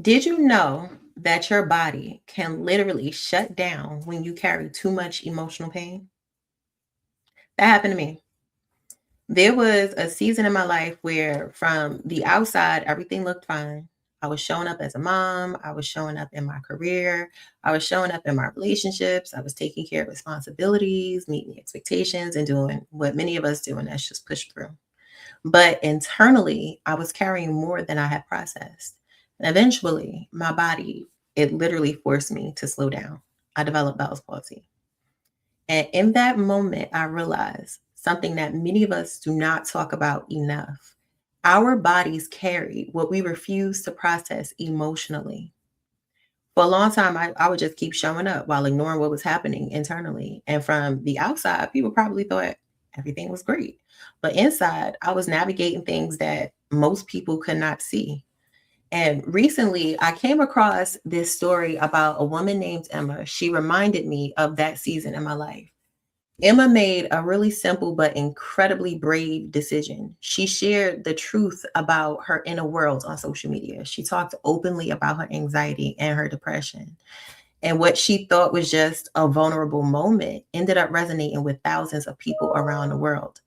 Did you know that your body can literally shut down when you carry too much emotional pain? That happened to me. There was a season in my life where, from the outside, everything looked fine. I was showing up as a mom, I was showing up in my career, I was showing up in my relationships, I was taking care of responsibilities, meeting expectations, and doing what many of us do, and that's just push through. But internally, I was carrying more than I had processed. And eventually, my body, it literally forced me to slow down. I developed Bell's palsy. And in that moment, I realized something that many of us do not talk about enough. Our bodies carry what we refuse to process emotionally. For a long time, I would just keep showing up while ignoring what was happening internally. And from the outside, people probably thought everything was great. But inside, I was navigating things that most people could not see. And recently, I came across this story about a woman named Emma. She reminded me of that season in my life. Emma made a really simple but incredibly brave decision. She shared the truth about her inner world on social media. She talked openly about her anxiety and her depression. And what she thought was just a vulnerable moment ended up resonating with thousands of people around the world.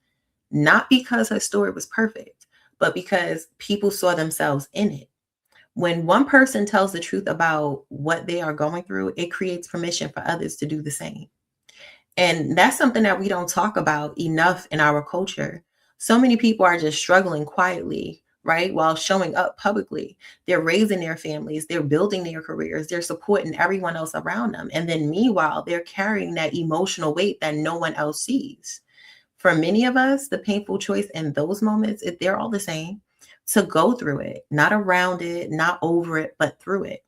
Not because her story was perfect, but because people saw themselves in it. When one person tells the truth about what they are going through, it creates permission for others to do the same. And that's something that we don't talk about enough in our culture. So many people are just struggling quietly, right? While showing up publicly. They're raising their families, they're building their careers, they're supporting everyone else around them. And then meanwhile, they're carrying that emotional weight that no one else sees. For many of us, the painful choice in those moments, they're all the same, to go through it, not around it, not over it, but through it.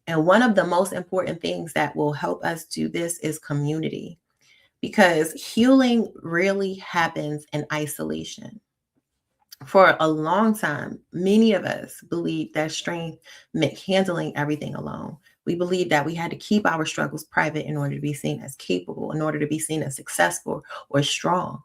And one of the most important things that will help us do this is community, because healing really happens in isolation. For a long time, many of us believed that strength meant handling everything alone. We believed that we had to keep our struggles private in order to be seen as capable, in order to be seen as successful or strong.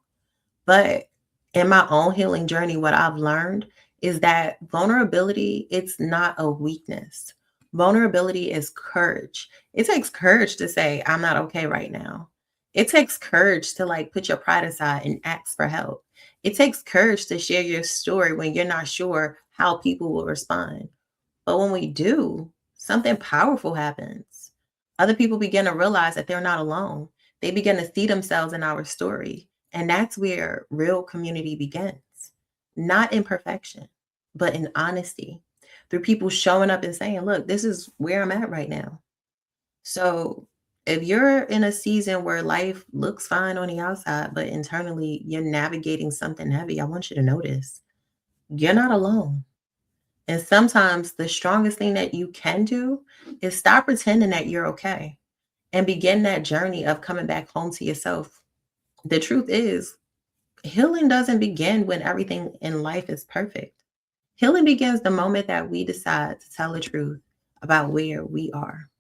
But in my own healing journey, what I've learned is that vulnerability, it's not a weakness. Vulnerability is courage. It takes courage to say, I'm not okay right now. It takes courage to like put your pride aside and ask for help. It takes courage to share your story when you're not sure how people will respond. But when we do, something powerful happens. Other people begin to realize that they're not alone. They begin to see themselves in our story. And that's where real community begins. Not in perfection, but in honesty. Through people showing up and saying, look, this is where I'm at right now. So if you're in a season where life looks fine on the outside, but internally you're navigating something heavy, I want you to notice you're not alone. And sometimes the strongest thing that you can do is stop pretending that you're okay and begin that journey of coming back home to yourself. The truth is, healing doesn't begin when everything in life is perfect. Healing begins the moment that we decide to tell the truth about where we are.